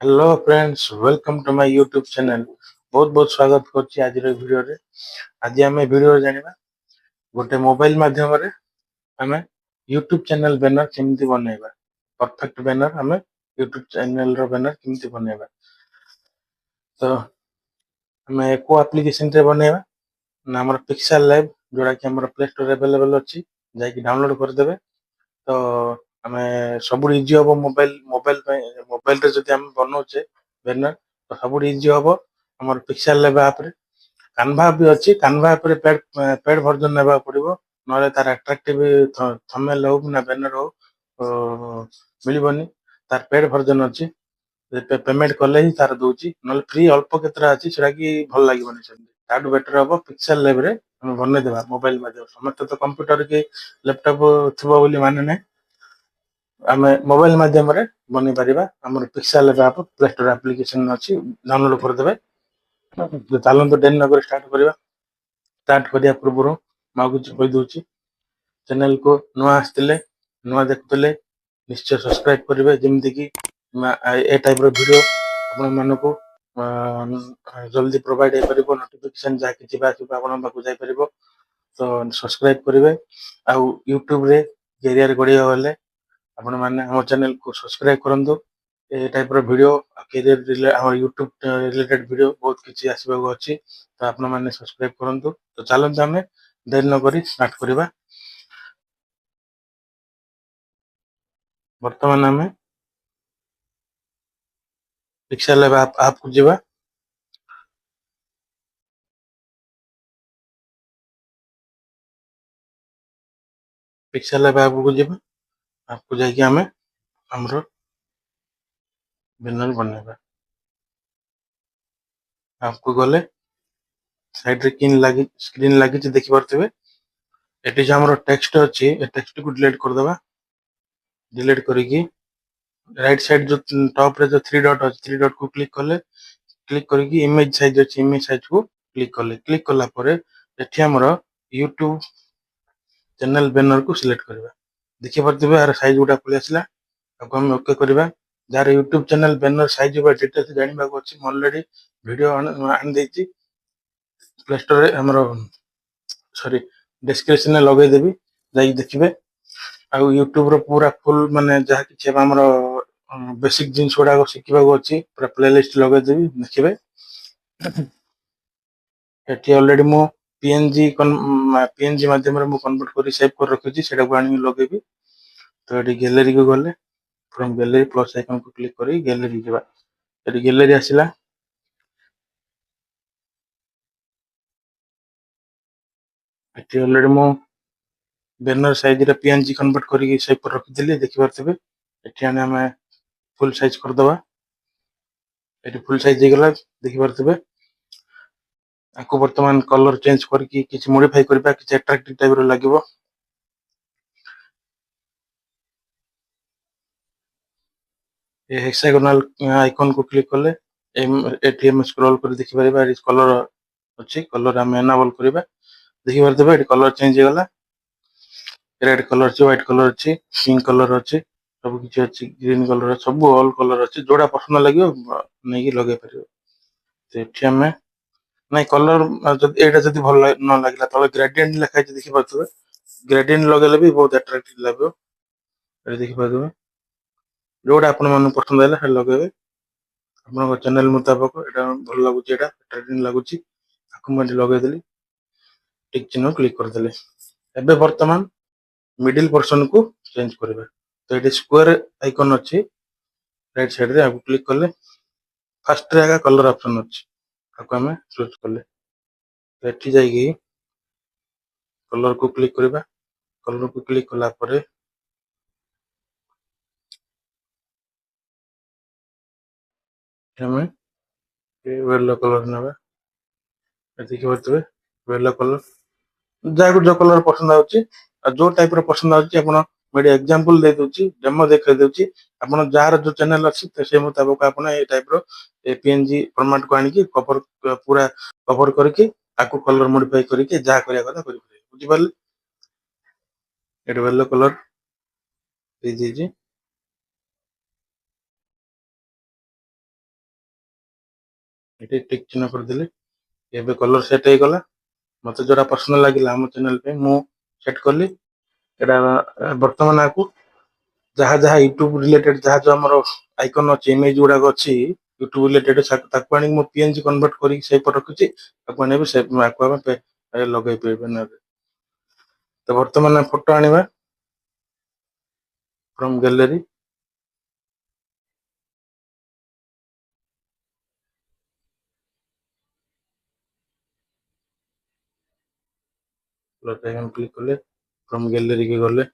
Hello friends, welcome to my YouTube channel. बहुत बहुत स्वागत करछि आज वीडियो रे। आज आमे वीडियो जानिबा गोटे मोबाइल माध्यम रे आमे यूट्यूब चैनल बैनर केमती बनेबा। परफेक्ट बैनर आमे यूट्यूब चैनल रो बैनर केमती बनेबा। तो आमे को एप्लीकेशन रे बनेबा ना हमर पिक्सेल लैब जोड़ा कि हमर प्ले स्टोर अवेलेबल अछि, जाय कि डाउनलोड कर देबे। तो आमे सब इजी हम मोबाइल रे जदि हम बनौचे बैनर तो सब इजी हम हमर पिक्सेल लैब ऐप रे। कानवा भी अच्छी, कानवा पे पेड वर्जन नेबा पड़िबो, नले तार अट्रैक्टिव थंबनेल हो ना बैनर हो मिलबनी। तार पेड वर्जन अच्छी, पेमेंट कले ही तार दउची, नले फ्री अल्प केतरा अछि सेटा कि भल लागबनी। सेमती ताडू बेटर हबो पिक्सेल लैब रे हम बने देबा मोबाइल माध्यम। समस्त तो कंप्यूटर के लैपटॉप थिबो बोली माने नै, आमे मोबाइल माध्यम रे बनी परिबा। हमर pixel lab app play store application अछि, डाउनलोड कर देबे। तो चलन तो डेन नगर स्टार्ट करिबा। स्टार्ट करिया पूर्व माँ कुछ कही दूची, चैनल को नुआ आसतिले नुआ देखुले निश्चय सब्सक्राइब करेंगे, जमती कि ए टाइप वीडियो आपण मानक जल्दी प्रोवाइड हो पारिबो। नोटिफिकेशन जहाँ कि आपण पाखु जाई परिबो। तो सब्सक्राइब करेंगे। आउ यूट्यूब रे कैरियर गढ़िया गले आपण माने हम चैनल को सब्सक्राइब करंतु। ए टाइप वीडियो कैरियर हम यूट्यूब रिलेटेड वीडियो बहुत किछि आसीबाक अछि, तो आपण माने सब्सक्राइब करंतु। तो चलंतु हमें देर न करी स्टार्ट करिबा। वर्तमान हमें पिक्सेल लैब ऐप को जीवा। पिक्सेल लैब ऐप को जीवा, आपको जाके हमें हमरो बैनर बनेबा। आपको गले साइड रे किन लागी स्क्रीन लागी देखि परथिबे। एटी जे हमरो टेक्स्ट अछि, ए टेक्स्ट को डिलीट कर देबा। डिलीट करिकी राइट साइड जो टॉप रे जो थ्री डॉट अछि, थ्री डॉट को क्लिक करले, क्लिक करिकी इमेज साइज अछि, इमेज साइज को क्लिक करले, क्लिक करला परे एठी हमरो यूट्यूब चैनल बैनर को सिलेक्ट करबा। देखि परथिबे यार साइज गुटा पले आसला। अब हम ओके करबा। Jar YouTube channel banner size बा डिटेल्स जानिबा को अछि, ऑलरेडी वीडियो आन देछि प्ले स्टोर रे। हमरो सॉरी डिस्क्रिप्शन में लगे देबी, जाई देखिबे। आ यूट्यूब रो पूरा फुल माने जहा कि हमरो बेसिक जिंस गुडा को शिखिबा को अछि, पूरा प्लेलिस्ट लगे देबी देखिबे। एठी ऑलरेडी मो पीएनजी माध्यम रे मो कन्वर्ट करी सेव कर रखिछि, सेटा को आनी लगेबी। तो एठी गैलरी को गले फ्रॉम गैलरी प्लस आइकन को क्लिक करी गैलरी जेबा। एठी गैलरी आसिला। एठी ऑलरेडी मो बैनर साइज रे पीएनजी कन्वर्ट करी सेव कर रखिथिले, देखि परथिबे। एठी आने हमें फुल साइज कर दबा। एठी फुल साइज हे गेला, देखि परथिबे। आको वर्तमान कलर चेंज करके किछि मॉडिफाई करबा, किछि अट्रैक्टिव टाइप रो लागिवो। ए हेक्सागोनल आइकन को क्लिक करले एटीएम स्क्रॉल कर देखि परबा। एरी कलर अछि, कलर हम एनेबल करबा। देखि परथिबे एटी कलर चेंज हे गेला। रेड कलर अछि, व्हाइट कलर अछि, पिंक कलर अछि, सब किछि अछि, ग्रीन कलर सब ऑल कलर अछि। जोड़ा पसंद लागियो नै कि लगे परिबो। तो एठी हमें नहीं कलर जब एटा जदी भल न लागला तले ग्रेडिएंट लिखा छै, देखि परथिबे। ग्रेडिएंट लगेले भी बहुत अट्रैक्टिव लागो। एठी देखि परथिबे जोड़ा आपण मन पसंद आइला हे लगेबे। आपन चैनल मुताबिक एटा भल लागुची, एटा अट्रैक्टिव लागुची, आकु म लगे देली। टिक चिन्ह क्लिक कर देले। एबे वर्तमान मिडिल पोर्शन को चेंज करबे। तो एटी स्क्वायर आइकन अछि, राइट साइड रे आकु क्लिक करले फर्स्ट रे आगा कलर ऑप्शन अछि, आकु हमें चूज करले। तो एठी जाई कि कलर को क्लिक करबा। कलर को क्लिक कला परे हमें येलो कलर नेबा। देखि परथिबे येलो कलर जाको जो कलर पसंद आउची, जो टाइप रो पसंद आउची आपण मीडिया एग्जांपल दे दोची, डेमो देखै दोची। आपण जार जो चैनल अछि से मुताबिक आपण ए टाइप रो पीएनजी फॉर्मेट को आनी कि कवर पूरा कवर करके आकु कलर मॉडिफाई करके जा करिया कथा करि परिबे। बुझि पारले। एटा येलो कलर दे दीजिए। ଏଠି ଟିକ୍ ଚିହ୍ନ କରିଦେଲି। ଏବେ କଲର ସେଟ୍ ହେଇଗଲା। ମତେ ଯୋଉଟା ପସନ୍ଦ ଲାଗିଲା ଆମ ଚ୍ୟାନେଲ ପାଇଁ ମୁଁ ସେଟ୍ କଲି। ଏଇଟା ବର୍ତ୍ତମାନ ଆକୁ ଯାହା ଯାହା ୟୁଟ୍ୟୁବ ରିଲେଟେଡ ଯାହା ଯୋଉ ଆମର ଆଇକନ ଅଛି ଇମେଜ ଗୁଡାକ ଅଛି ୟୁଟ୍ୟୁବ ରିଲେଟେଡ ତାକୁ ଆଣିକି ମୁଁ ପିଏନଜି କନଭର୍ଟ କରିକି ସେପଟ ରଖିଛି। ତାକୁ ଆଣିବି ସେ ଆକୁ ଆମେ ଲଗେଇ ପାରିବେ। ତ ବର୍ତ୍ତମାନ ଫଟୋ ଆଣିବା ଫ୍ରମ ଗ୍ୟାଲେରୀ। କ୍ଲିକ୍ କଲେ ଫ୍ରମ ଗ୍ୟାଲେରୀ କି ଗଲେ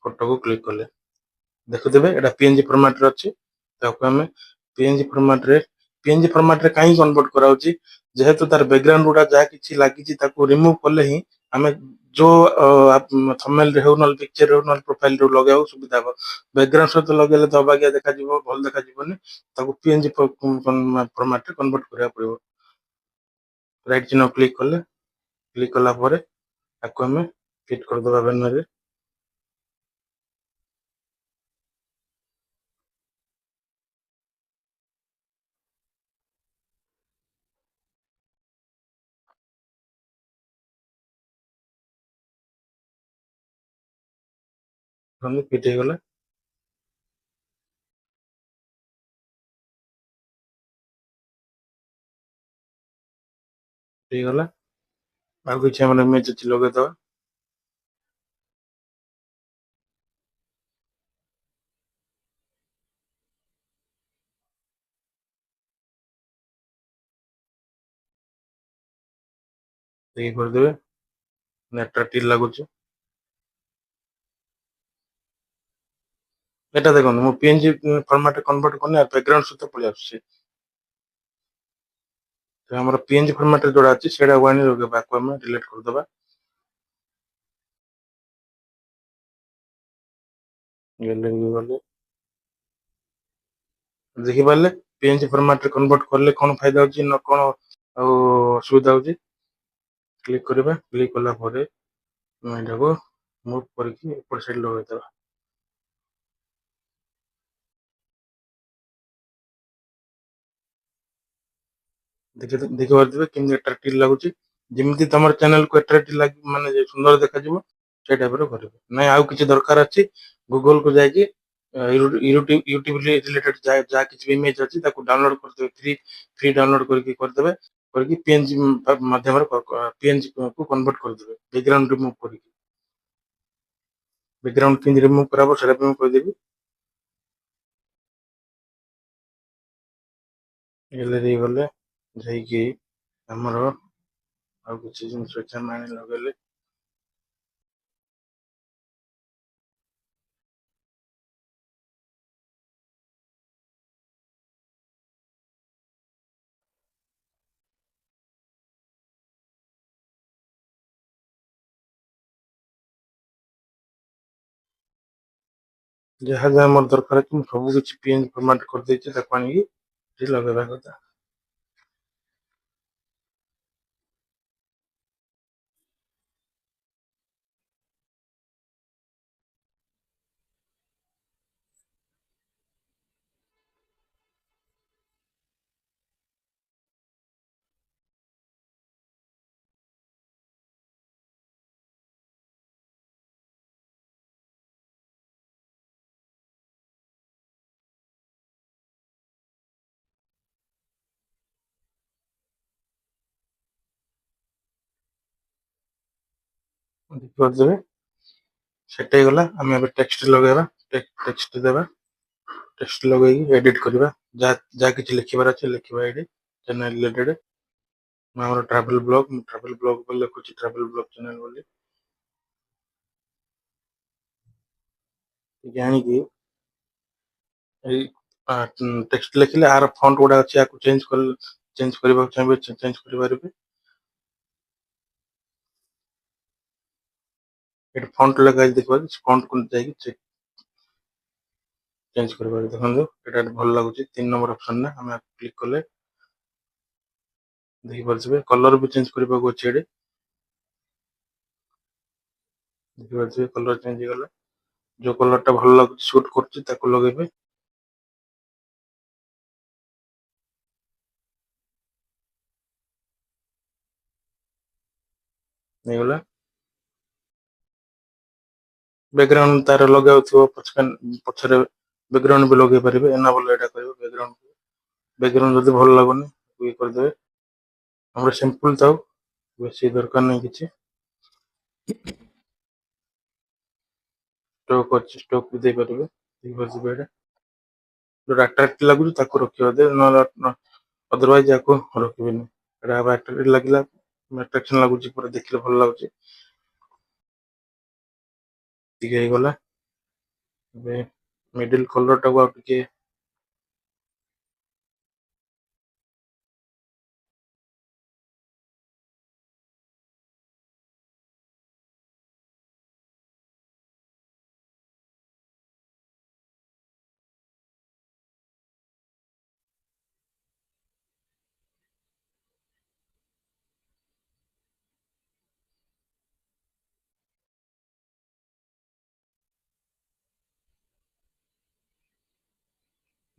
ଫଟୋକୁ କ୍ଲିକ୍ କଲେ ଦେଖୁଥିବେ ଏଇଟା ପିଏନଜି ଫର୍ମାଟରେ ଅଛି। ତାକୁ ଆମେ ପିଏନଜି ଫର୍ମାଟରେ କାହିଁକି କନଭର୍ଟ କରାଉଛି ଯେହେତୁ ତାର ବ୍ୟାକଗ୍ରାଉଣ୍ଡ ଗୁଡା ଯାହା କିଛି ଲାଗିଛି ତାକୁ ରିମୁଭ କଲେ ହିଁ ଆମେ ଯୋଉ ଥମ୍ବନେଲ ରେ ହଉ ନହେଲେ ପିକ୍ଚର ହଉ ନହେଲେ ପ୍ରୋଫାଇଲ ରେ ଲଗେଇବାକୁ ସୁବିଧା ହବ। ବ୍ୟାକଗ୍ରାଉଣ୍ଡ ସହିତ ଲଗେଇଲେ ତ ଅବାଗିଆ ଦେଖାଯିବ, ଭଲ ଦେଖାଯିବନି। ତାକୁ ପିଏନଜି ଫର୍ମାଟରେ କନଭର୍ଟ କରିବାକୁ ପଡିବ। ରାଇଟ ଚିହ୍ନ କ୍ଲିକ୍ କଲେ, କ୍ଲିକ୍ କଲା ପରେ ତାକୁ ଆମେ ଫିଟ୍ କରିଦବା ବ୍ୟାନରରେ। ଫିଟ୍ ହେଇଗଲା। ହେଇଗଲା। ଆଉ କିଛି ଆମର ଇମେଜ ଅଛି ଲଗେଇଦବା। ଇଏ କରିଦେବେ, ଆଟ୍ରାକ୍ଟିଭ ଲାଗୁଛି। ଏଟା ଦେଖନ୍ତୁ ମୁଁ ପିଏନଜି ଫର୍ମାଟ କନଭର୍ଟ କରିନି ବ୍ୟାକଗ୍ରାଉଣ୍ଡ ସହିତ ପଳେଇ ଆସୁଛି। ଆମର ପିଏନଜି ଫର୍ମାଟରେ ଯୋଉଟା ଅଛି ସେଇଟାକୁ ଆଣି ଆକୁ ଆମେ ଡିଲିଟ କରିଦବା। ଗ୍ୟାଲେରୀ ଗଲେ ଦେଖିପାରିଲେ ପିଏନଜି ଫର୍ମାଟରେ କନଭର୍ଟ କଲେ କଣ ଫାଇଦା ହଉଛି ନା କଣ ଆଉ ଅସୁବିଧା ହଉଛି। କ୍ଲିକ୍ କରିବା, କ୍ଲିକ୍ କଲା ପରେ ଏଟାକୁ ମୁଭ୍ କରିକି ଏପଟ ସାଇଡ୍ ଲଗେଇଦବା। ଦେଖିପାରୁଥିବେ କେମିତି ଆଟ୍ରାକ୍ଟିଭ ଲାଗୁଛି। ଯେମିତି ତମର ଚ୍ୟାନେଲ କୁ ଆଟ୍ରାକ୍ଟିଭ ମାନେ ସୁନ୍ଦର ଦେଖାଯିବ ସେଇ ଟାଇପର କରିବେ। ନାଇଁ ଆଉ କିଛି ଦରକାର ଅଛି ଗୁଗଲ କୁ ଯାଇକି ୟୁଟ୍ୟୁବ ରିଲେଟେଡ ଯାହା କିଛି ବି ଇମେଜ ଅଛି ତାକୁ ଡାଉନଲୋଡ କରିଦେବେ। ଫ୍ରି ଡାଉନଲୋଡ କରିକି ପିଏନଜି ମାଧ୍ୟମରେ ପିଏନଜି କୁ କନଭର୍ଟ କରିଦେବେ ବ୍ୟାକଗ୍ରାଉଣ୍ଡ ରିମୁଭ୍ କରିକି। ବ୍ୟାକଗ୍ରାଉଣ୍ଡ କେମିତି ରିମୁଭ୍ କରାହବ ସେଇଟା ବି ମୁଁ କହିଦେବି। ଗ୍ୟାଲେରୀ ଗଲେ ଯାଇକି ଆମର ଆଉ କିଛି ଜିନିଷ ଅଛି ଆମେ ଆଣି ଲଗେଇଲେ ଯାହା ଯାହା ମୋର ଦରକାର ଅଛି ମୁଁ ସବୁ କିଛି ପିଏନଜି ଫର୍ମାଟ କରିଦେଇଛି। ତାକୁ ଆଣିକି ଏଠି ଲଗେଇବା କଥା। କରିଦେବେ ସେଟ୍ ହେଇଗଲା। ଆମେ ଏବେ ଟେକ୍ସଟ ଲଗେଇବା, ଟେକ୍ସଟ ଦେବା। ଟେକ୍ସଟ ଲଗେଇକି ଏଡିଟ କରିବା। ଯାହା କିଛି ଲେଖିବାର ଅଛି ଲେଖିବା ଏଇଠି ଚ୍ୟାନେଲ ରିଲେଟେଡ। ମୁଁ ଆମର ଟ୍ରାଭେଲ ବ୍ଲଗ, ମୁଁ ଟ୍ରାଭେଲ ବ୍ଲଗ ବୋଲି ଲେଖୁଛି, ଟ୍ରାଭେଲ ବ୍ଲଗ ଚ୍ୟାନେଲ ବୋଲି। ଟିକେ ଆଣିକି ଏଇ ଟେକ୍ସଟ ଲେଖିଲେ ଆର ଫଣ୍ଟ ଗୁଡା ଅଛି ଆକୁ ଚେଞ୍ଜ କରିବାକୁ ଚାହିଁବେ ଚେଞ୍ଜ କରିପାରିବେ। ଏଠି ଫଣ୍ଟ ଲେଖା ହେଇଛି ଦେଖିପାରୁଛନ୍ତି, ଫଣ୍ଟକୁ ଯାଇକି ଚେଞ୍ଜ କରିପାରିବେ। ଦେଖନ୍ତୁ ଏଇଟା ଭଲ ଲାଗୁଛି 3 ନମ୍ବର ଅପସନ ରେ ଆମେ କ୍ଲିକ୍ କଲେ ଦେଖିପାରୁଥିବେ କଲର ବି ଚେଞ୍ଜ କରିବାକୁ ଅଛି ଏଠି। ଦେଖିପାରୁଥିବେ କଲର ଚେଞ୍ଜ ହେଇଗଲା। ଯୋଉ କଲର ଟା ଭଲ ଲାଗୁଛି ସୁଟ କରୁଛି ତାକୁ ଲଗେଇବେ। ହେଇଗଲା। ବ୍ୟାକଗ୍ରାଉଣ୍ଡ ତାର ଲଗାଉଥିବ ପଛରେ ବ୍ୟାକଗ୍ରାଉଣ୍ଡ ବି ଲଗେଇ ପାରିବେ। ଏନାବଲ ଏଇଟା କରିବେ ବ୍ୟାକଗ୍ରାଉଣ୍ଡ ଯଦି ଭଲ ଲାଗୁନି ଇଏ କରିଦେବେ। ଆମର ସିମ୍ପଲ ଥାଉ, ବେଶୀ ଦରକାର ନାହିଁ କିଛି। ଷ୍ଟୋକ୍ ଅଛି, ଷ୍ଟୋକ୍ ବି ଦେଇପାରିବେ। ଦେଇପାରିବେ ଏଇଟା ଯୋଉଟା ଆଟ୍ରାକ୍ଟ ଲାଗୁଛି ତାକୁ ରଖିବା ଦେ, ନହେଲେ ଅଦରୱାଇଜ ୟାକୁ ରଖିବେନି। ଏଇଟା ଆଟ୍ରାକ୍ଟ ଲାଗିଲା, ଆଟ୍ରାକ୍ସନ ଲାଗୁଛି, ପୁରା ଦେଖିଲେ ଭଲ ଲାଗୁଛି। ଟିକେ ହେଇଗଲା। ଏବେ ମିଡିଲ କଲର ଟାକୁ ଆଉ ଟିକେ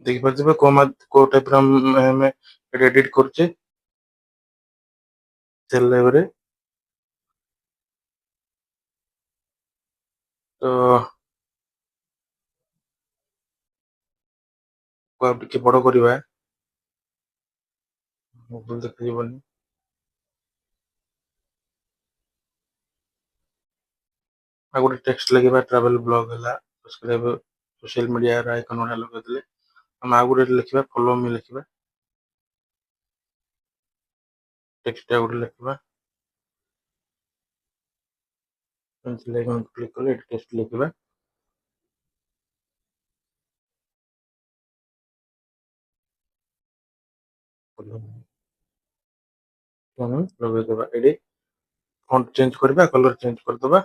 ଦେଖିପାରୁଥିବେ କୋଉ ଟାଇପ ର ଆମେ ଏଡିଟ କରୁଛେ ସେଲ୍ ଲାଇଭରେ। ତ ଆଉ ଟିକେ ବଡ କରିବା, ଭଲ ଦେଖାଯିବନି। ଆଉ ଗୋଟେ ଟେକ୍ସଟ ଲେଖିବା, ଟ୍ରାଭେଲ ବ୍ଲଗ ହେଲା, ସବସ୍କ୍ରାଇବ, ସୋସିଆଲ ମିଡିଆ ଆଇକନ ଗୁଡା ଲଗେଇଦେଲେ ଆମେ ଆଉ ଗୋଟେ ଲେଖିବା, ଫଲୋ ମି ଲେଖିବା, ଟେକ୍ସଟ ଗୋଟେ ଲେଖିବା, କ୍ଲିକ କଲେ ଏଠି ଟେକ୍ସଟ ଲେଖିବା, ଲଗେଇଦବା। ଏଠି ଫଣ୍ଟ ଚେଞ୍ଜ କରିବା, କଲର ଚେଞ୍ଜ କରିଦବା।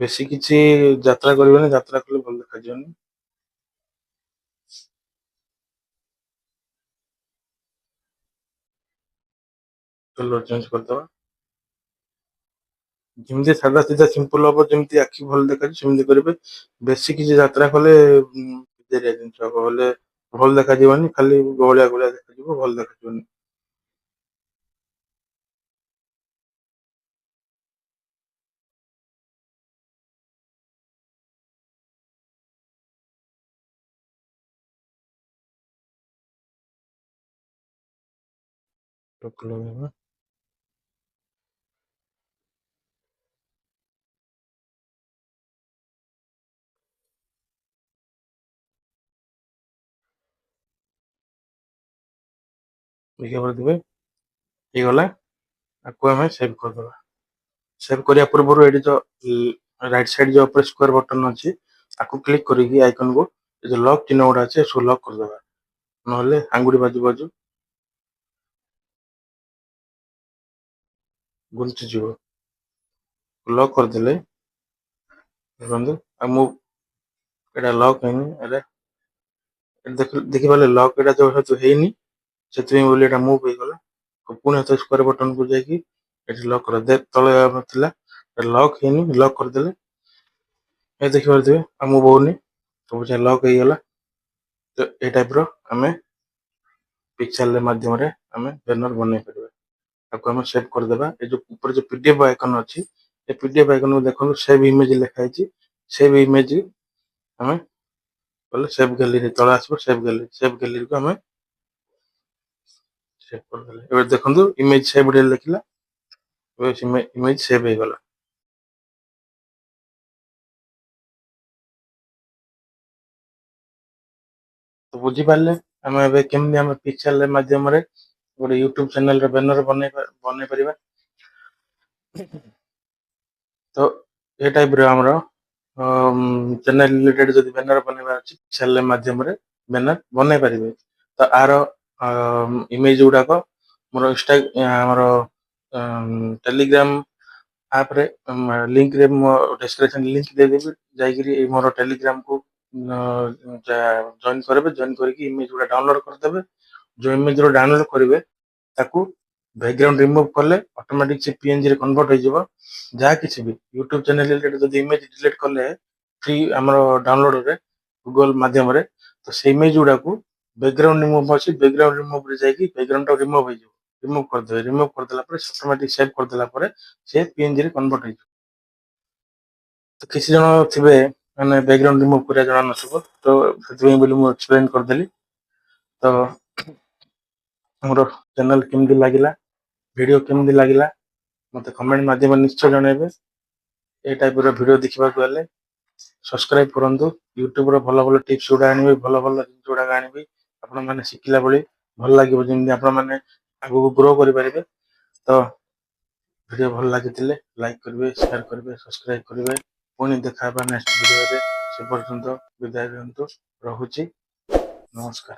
ବେଶୀ କିଛି ଯାତ୍ରା କରିବାନି, ଯାତ୍ରା କଲେ ଭଲ ଦେଖାଯିବନି। କଲର ଚେଞ୍ଜ କରିଦବା, ଯେମିତି ସାଧା ସିଧା ସିମ୍ପଲ ହବ, ଯେମିତି ଆଖି ଭଲ ଦେଖାଯିବ ସେମିତି କରିବେ। ବେଶୀ କିଛି ଯାତ୍ରା କଲେ ଜିନିଷ ହବ, ହେଲେ ଭଲ ଦେଖାଯିବନି, ଖାଲି ଗହଳିଆ ଗହଳିଆ ଦେଖାଯିବ, ଭଲ ଦେଖାଯିବନି। ଲଗେଇବା, ଦେଖିବା କରିଦେବେ, ହେଇଗଲା। ଆକୁ ଆମେ ସେଭ୍ କରିଦବା। ସେଭ୍ କରିବା ପୂର୍ବରୁ ଏଠି ଯୋଉ ରାଇଟ ସାଇଡ ଯୋଉ ଉପରେ ସ୍କ୍ୱାର ବଟନ ଅଛି, ତାକୁ କ୍ଲିକ କରିକି ଆଇକନକୁ ଯୋଉ ଲକ୍ ଚିହ୍ନ ଗୁଡା ଅଛି ସବୁ ଲକ୍ କରିଦବା, ନହେଲେ ଆଙ୍ଗୁଠି ବାଜୁ ବାଜୁ ଘୁଞ୍ଚିଯିବ। ଲକ୍ କରିଦେଲେ ଦେଖନ୍ତୁ, ଆଉ ମୁଁ ଏଇଟା ଲକ୍ ହେଇନି, ଦେଖିପାରିଲେ ଲକ୍ ଏଇଟା ଯୋଉ ହେଇନି, ସେଥିପାଇଁ ବୋଲି ଏଇଟା ମୁଭ୍ ହେଇଗଲା। ପୁଣି ସ୍କ୍ୱାର ବଟନ କୁ ଯାଇକି ଏଠି ଲକ୍ କରିଦେ, ତଳେ ଥିଲା ଲକ୍ ହେଇନି, ଲକ୍ କରିଦେଲେ ଏ ଦେଖିପାରୁଥିବେ ଆଉ ମୁଭ୍ ହଉନି, ସବୁ ଯାକ ଲକ୍ ହେଇଗଲା। ତ ଏଇ ଟାଇପ ର ଆମେ ପିକ୍ସେଲ ମାଧ୍ୟମରେ ଆମେ ବ୍ୟାନର ବନେଇ ପାରିବା। ତାକୁ ଆମେ ସେଭ୍ କରିଦେବା। ଏ ଯୋଉ ଉପରେ ଯୋଉ ପିଡିଏଫ୍ ଆଇକନ ଅଛି, ଏ ପିଡିଏଫ୍ ଆଇକନ ଦେଖନ୍ତୁ, ସେଭ୍ ଇମେଜ ଲେଖା ହେଇଛି, ସେଭ୍ ଇମେଜ ଆମେ କଲେ ସେଭ୍ ଗ୍ୟାଲେରୀ ତଳେ ଆସିବ, ସେଭ୍ ଗ୍ୟାଲେରୀ, ସେଭ୍ ଗ୍ୟାଲେରୀକୁ ଆମେ ସେଭ୍ କରିଦେଲେ। ଏବେ ଦେଖନ୍ତୁ ଇମେଜ ସେଭ୍ ଲେଖିଲା, ଏବେ ଇମେଜ ସେଭ୍ ହେଇଗଲା। ତ ବୁଝିପାରିଲେ ଆମେ ଏବେ କେମିତି ଆମେ ପିକ୍ସେଲ ମାଧ୍ୟମରେ ଗୋଟେ ୟୁଟ୍ୟୁବ ଚ୍ୟାନେଲରେ ବ୍ୟାନର ବନେଇ ପାରିବା। ତ ଏ ଟାଇପ ର ଆମର ଚ୍ୟାନେଲ ରିଲେଟେଡ ଯଦି ବ୍ୟାନର ବନେଇବା ଅଛି, ପିକ୍ସେଲ ମାଧ୍ୟମରେ ବ୍ୟାନର ବନେଇ ପାରିବେ। ତ ଆର ଇମେଜ ଗୁଡାକ ମୋର ଆମର ଟେଲିଗ୍ରାମ ଆପରେ ଲିଙ୍କରେ ମୁଁ ଡେସକ୍ରିପସନ ଲିଙ୍କ ଦେଇଦେବି, ଯାଇକିରି ମୋର ଟେଲିଗ୍ରାମ କୁ ଜଏନ କରିବେ, ଜଏନ କରିକି ଇମେଜ ଗୁଡା ଡାଉନଲୋଡ କରିଦେବେ। ଯୋଉ ଇମେଜ ର ଡାଉନଲୋଡ କରିବେ ତାକୁ ବ୍ୟାକଗ୍ରାଉଣ୍ଡ ରିମୁଭ୍ କଲେ ଅଟୋମେଟିକ ସେ ପିଏନଜି ରେ କନଭର୍ଟ ହେଇଯିବ। ଯାହା କିଛି ବି ୟୁଟ୍ୟୁବ ଚ୍ୟାନେଲ ରିଲେଟେଡ ଯଦି ଇମେଜ ଡିଲିଟ କଲେ ଫ୍ରି ଆମର ଡାଉନଲୋଡରେ ଗୁଗଲ ମାଧ୍ୟମରେ, ତ ସେଇ ଇମେଜ ଗୁଡାକୁ ବ୍ୟାକଗ୍ରାଉଣ୍ଡ ରିମୁଭ୍ ଅଛି, ବ୍ୟାକଗ୍ରାଉଣ୍ଡ ରିମୁଭ୍ ରେ ଯାଇକି ବ୍ୟାକଗ୍ରାଉଣ୍ଡ ଟା ରିମୁଭ୍ ହେଇଯିବ। रिमूव करदेवे रिमूव करदेला ऑटोमेटिक सेव करदेला से पीएनजी रे कन्वर्ट हो। तो किसी जन थे मैंने बैकग्राउंड रिमूव कर जना नथिबो तो से एक्सप्लेन करदेली। तो मोर चैनल केमती लगिला वीडियो केमती लगिला मते कमेंट माध्यम निश्चय जणेबे। ए टाइप रो वीडियो देखिबा को हेले सब्सक्राइब करंतु। यूट्यूब रो भलो भलो टिप्स गुडा आनिबे भलो भलो जिनिस गुडा आनिबे आपण माने शिखिला बळी भल लागिबो जेमि आपण माने आगु ग्रो करि परिबे। तो वीडियो भल लागितिले लाइक करिवे शेयर करिवे सब्सक्राइब करिवे। पुणी देखा नेक्स्ट वीडियो रे से पर्यंत विदाय दियंतु रहुची नमस्कार।